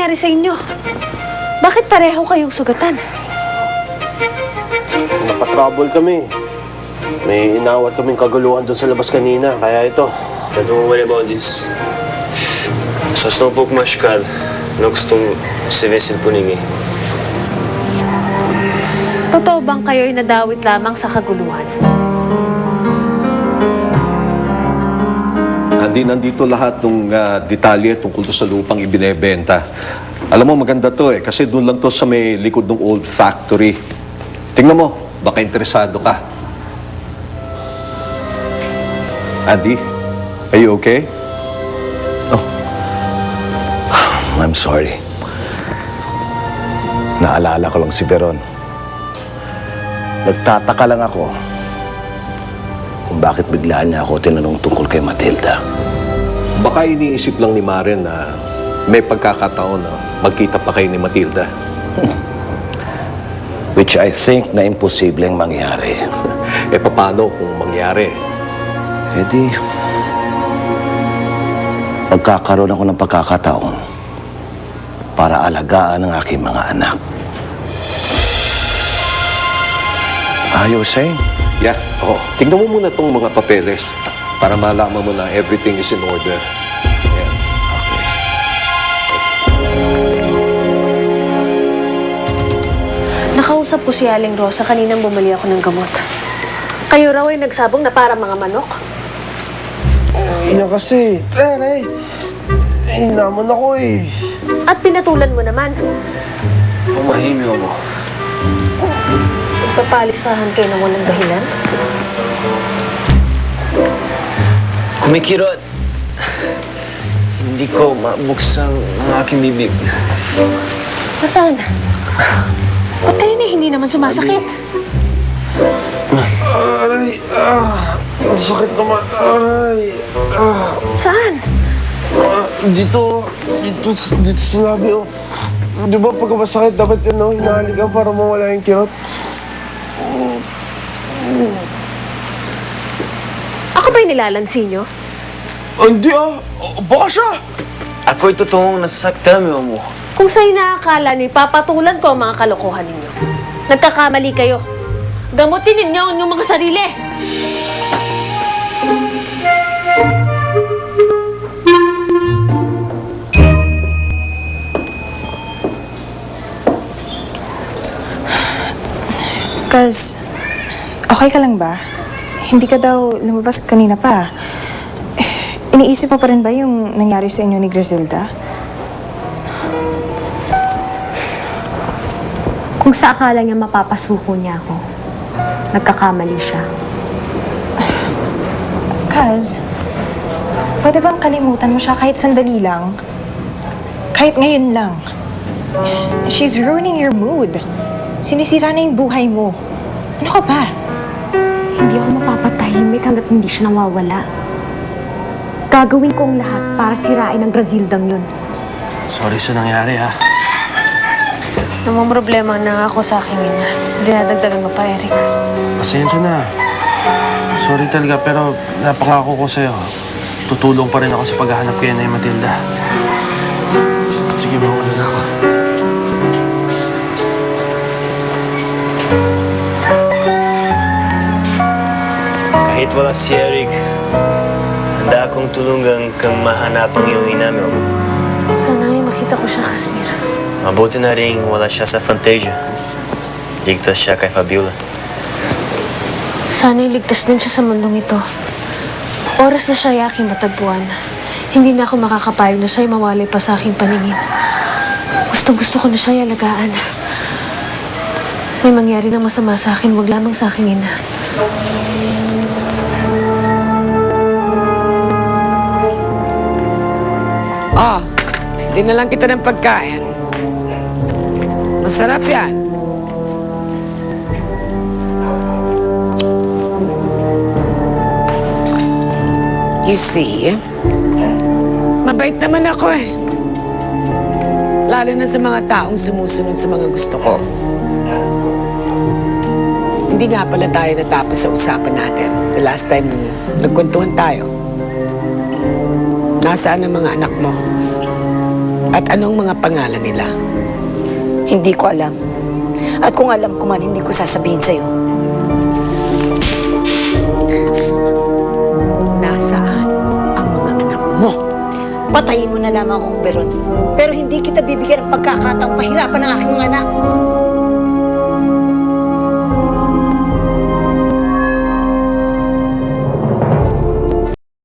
nangyari sa inyo? Bakit pareho kayong sugatan? Napatrouble kami. May inawat kaming kaguluhan doon sa labas kanina, kaya ito. But don't worry about this. Со стопок машкар, но кстом се весел поними. Totoo bang kayo'y nadawit lamang sa kaguluhan? Nandito lahat ng detalye tungkol sa lupang ibinebenta. Alam mo, maganda to eh, kasi doon lang to sa may likod ng old factory. Tingnan mo, baka interesado ka. Andy, are you okay? Oh, I'm sorry. Naalala ko lang si Veron. Nagtataka lang ako kung bakit biglaan niya ako tinanong tungkol kay Matilda. Baka iniisip lang ni Maren na may pagkakataon na magkita pa kayo ni Matilda. Which I think na imposibleng mangyari. Eh, paano kung mangyari? Eh di, magkakaroon ako ng pagkakataon para alagaan ang aking mga anak. Are you saying? Yeah, oo. Tingnan mo muna tong mga papeles para malaman mo na everything is in order. Yeah. Okay. Nakausap ko si Aling Rosa kaninang bumali ako ng gamot. Kayo raw ay nagsabong na para mga manok? Yan kasi. Naman ako eh. At pinatulan mo naman. Pumahimik ako. Nagpapaligsahan kayo ng walang dahilan? Kumikirot. Hindi ko mabuksan ang aking bibig. Nasaan? Ba't kayo na hindi naman sumasakit? Aray, ang sakit naman. Aray, Saan? dito sa labi, oh. Di ba pag masakit, dapat hinahalikan para mawala yung kirot? Ako ba'y nilalansi nyo? Hindi baka siya. Ako'y totoong nasasaktan mo. Kung sa'yo nakakala nyo, papatulan ko ang mga kalokohan ninyo. Nagkakamali kayo. Gamutin ninyo ang inyong mga sarili! Kaz, okay ka lang ba? Hindi ka daw lumabas kanina pa. Iniisip mo pa rin ba yung nangyari sa inyo ni Griselda? Kung sa akala niya mapapasuko niya ako, nagkakamali siya. Kaz, pwede bang kalimutan mo siya kahit sandali lang? Kahit ngayon lang. She's ruining your mood. Sinisira na yung buhay mo. Ano ka ba? Hindi ako mapapatahimik hanggat hindi siya nawawala. Gagawin ko ang lahat para sirain ang Brazildang yun. Sorry sa nangyari, ha? Namang problema na ako sa aking ina. Dinadagdagan mo pa, Eric. Pasensya na. Sorry talaga, pero napangako ko sa'yo. Tutulong pa rin ako sa paghahanap kay Nay Matilda. Sige, mawala na ako. Kahit wala si Eric, handa akong tulungan kang mahanap ang iyong ina mo. Sana ay makita ko siya, Kasmir. Mabuti na rin wala siya sa Fantasia. Ligtas siya kay Fabiola. Sana iligtas din siya sa mundong ito. Oras na siya ay aking matagpuan. Hindi na ako makakapayag na siya'y mawalay pa sa aking paningin. Gustong-gusto ko na siya'y alagaan. May mangyari ng masama sa akin, wag lamang sa aking ina. Dinalang kita ng pagkain. Masarap yan. You see, mabait naman ako eh. Lalo na sa mga taong sumusunod sa mga gusto ko. Hindi nga pala tayo natapos sa usapan natin the last time nung nagkwentuhan tayo. Nasaan ang mga anak mo? At anong mga pangalan nila? Hindi ko alam. At kung alam ko man, hindi ko sasabihin sa'yo. Nasaan ang mga anak mo? Patayin mo na lamang ako, Beron. Pero hindi kita bibigyan ng pagkakataong pahirapan ng aking mga anak.